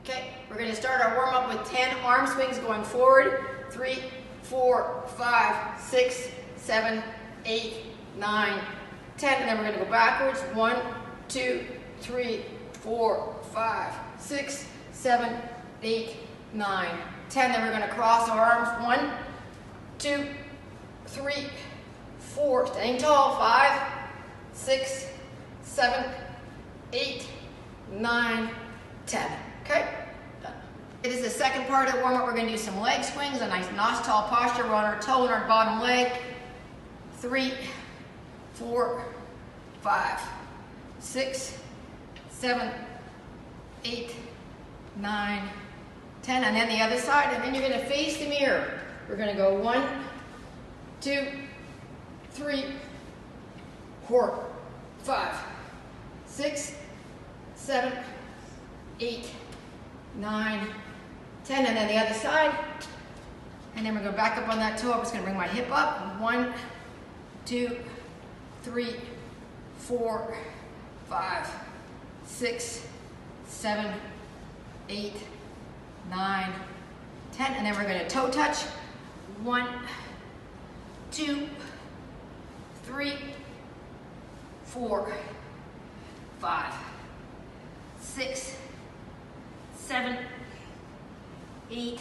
Okay, we're going to start our warm up with 10 arm swings going forward. 3, 4, 5, 6, 7, 8, 9, 10. And then we're going to go backwards. 1, 2, 3, 4, 5, 6, 7, 8, 9, 10. Then we're going to cross our arms. 1, 2, 3, 4. Staying tall. 5, 6, 7, 8, 9, 10. Okay? Done. It is the second part of the warm-up. We're going to do some leg swings, a nice nice tall posture. We're on our toe and our bottom leg. 3, 4, 5, 6, 7, 8, 9, 10. And then the other side. And then you're going to face the mirror. We're going to go 1, 2, 3, 4, 5, 6, 7, 8, 9, 10, and then the other side. And then we're going to back up on that toe. I'm just going to bring my hip up. 1, 2, 3, 4, 5, 6, 7, 8, 9, 10. And then we're going to toe touch. 1, 2, 3, 4, 5, 6, 7, 8,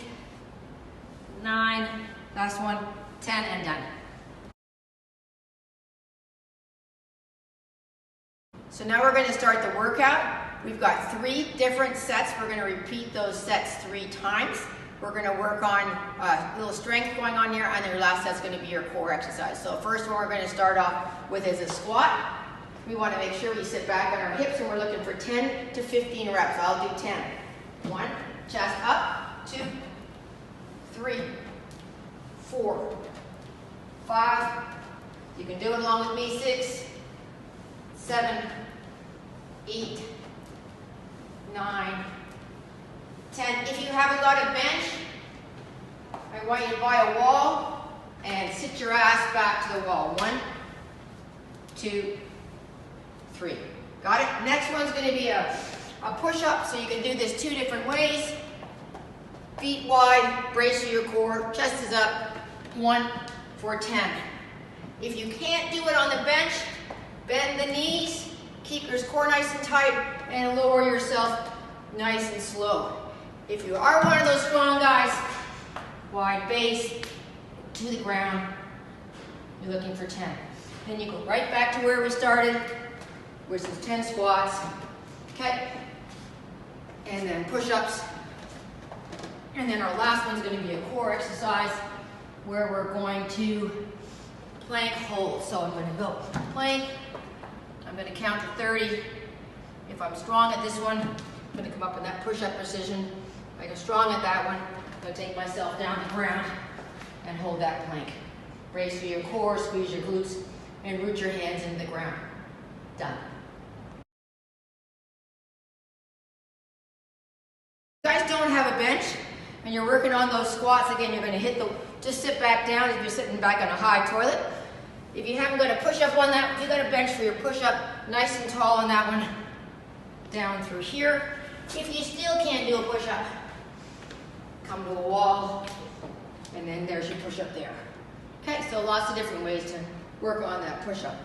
9, last one, 10, and done. So now we're going to start the workout. We've got 3 different sets. We're going to repeat those sets 3 times. We're going to work on a little strength going on here, and your last set's going to be your core exercise. So first one we're going to start off with is a squat. We want to make sure we sit back on our hips, and we're looking for 10 to 15 reps. I'll do 10. 1, chest up, 2, 3, 4, 5. You can do it along with me. 6, 7, 8, 9, 10. If you haven't got a bench, I want you to buy a wall and sit your ass back to the wall. 1, 2, 3. Got it? Next one's going to be a push-up, so you can do this 2 different ways. Feet wide, brace for your core, chest is up, 1 for 10. If you can't do it on the bench, bend the knees, keep your core nice and tight, and lower yourself nice and slow. If you are one of those strong guys, wide base, to the ground, you're looking for 10. Then you go right back to where we started, which is 10 squats, okay? And then push-ups. And then our last one's going to be a core exercise where we're going to plank hold. So I'm going to go plank. I'm going to count to 30. If I'm strong at this one, I'm going to come up in that push-up position. If I go strong at that one, I'm going to take myself down to the ground and hold that plank. Brace for your core, squeeze your glutes, and root your hands into the ground. Done. If you guys don't have a bench and you're working on those squats, again, you're going to hit just sit back down as if you're sitting back on a high toilet. If you haven't got a push-up on that, if you got a bench for your push-up, nice and tall on that one, down through here. If you still can't do a push-up, come to a wall, and then there's your push-up there. Okay, so lots of different ways to work on that push-up.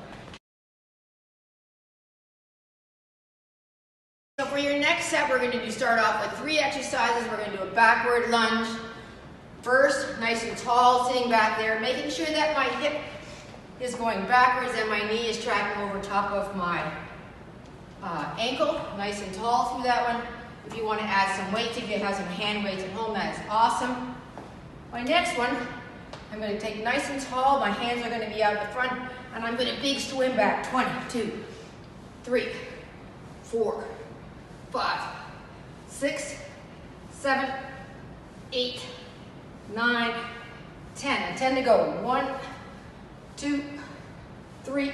So for your next set, we're going to start off with 3 exercises. We're going to do a backward lunge. First, nice and tall, sitting back there, making sure that my hip is going backwards and my knee is tracking over top of my ankle. Nice and tall through that one. If you want to add some weights, if you have some hand weights at home, that's awesome. My next one, I'm going to take nice and tall. My hands are going to be out the front, and I'm going to big swim back. 1, 2, 3, 4, 5, 6, 7, 8, 9, 10. And 10 to go. 1, 2, 3,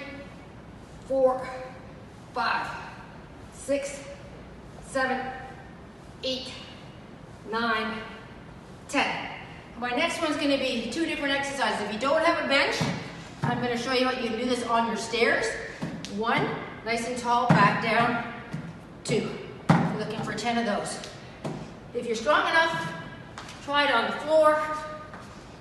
4, 5, 6, 7, 8, 9, 10. My next one's going to be 2 different exercises. If you don't have a bench, I'm going to show you how you can do this on your stairs. 1, nice and tall, back down. 2, looking for 10 of those. If you're strong enough, try it on the floor.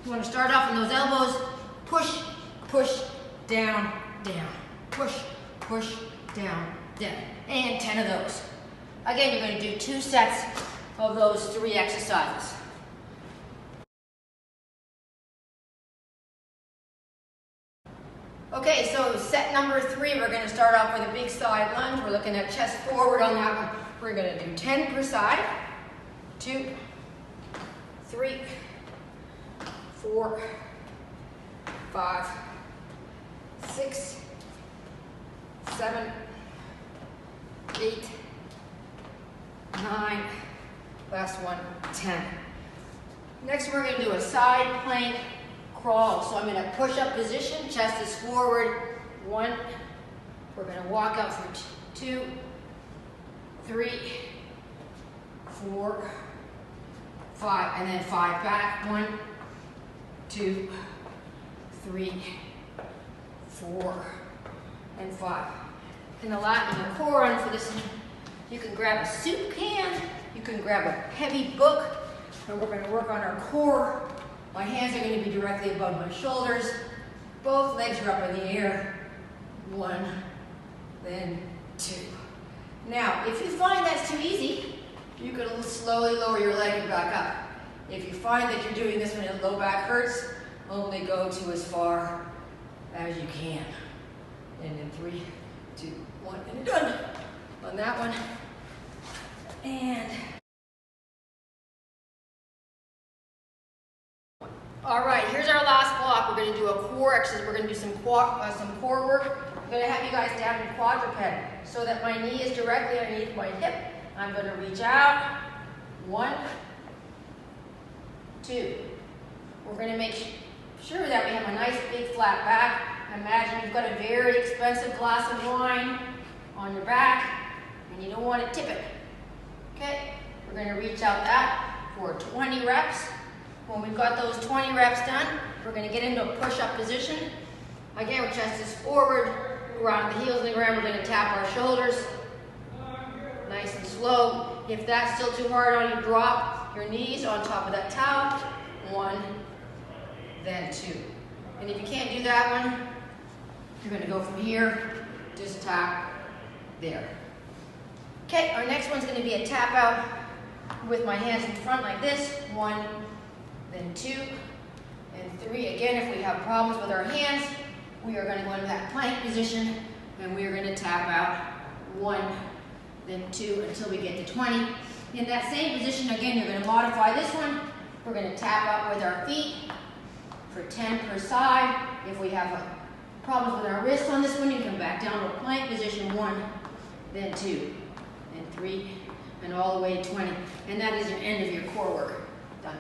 You want to start off in those elbows. Push, push, down, down. Push, push, down, down. And 10 of those. Again, you're going to do 2 sets of those 3 exercises. Okay, so set number 3, we're going to start off with a big side lunge. We're looking at chest forward on that one. We're going to do 10 per side. 2, 3, 4, 5, 6, 7, 8, 9, last one, 10. Next we're going to do a side plank crawl. So I'm in a push-up position, chest is forward, 1. We're going to walk out for 2, 3, 4, 5, and then 5 back. 1, 2, 3, 4, and 5. In the lat and the core run for this one, you can grab a soup can, you can grab a heavy book, and we're going to work on our core. My hands are going to be directly above my shoulders. Both legs are up in the air. 1, then 2. Now, if you find that's too easy, you can slowly lower your leg and back up. If you find that you're doing this when your low back hurts, only go to as far as you can. And then 3, 2, 1, and you're done on that one. And all right, here's our last block. We're going to do a core exercise. We're going to do some core work. I'm going to have you guys down in quadruped so that my knee is directly underneath my hip. I'm going to reach out. 1, 2. We're going to make sure that we have a nice big flat back. Imagine you've got a very expensive glass of wine on your back and you don't want to tip it. Okay, we're going to reach out that for 20 reps. When we've got those 20 reps done, we're going to get into a push-up position. Again, our chest is forward, around the heels of the ground. We're going to tap our shoulders. Nice and slow. If that's still too hard on you, drop your knees on top of that towel. 1, then 2. And if you can't do that one, you're going to go from here, just tap there. Okay, our next one's going to be a tap out with my hands in front like this. 1, then 2, and 3. Again, if we have problems with our hands, we are going to go into that plank position, and we are going to tap out 1, then 2, until we get to 20. In that same position, again, you're going to modify this one. We're going to tap out with our feet for 10 per side. If we have problems with our wrists on this one, you can back down to a plank position. 1, then 2, then 3, and all the way to 20. And that is your end of your core work. Done.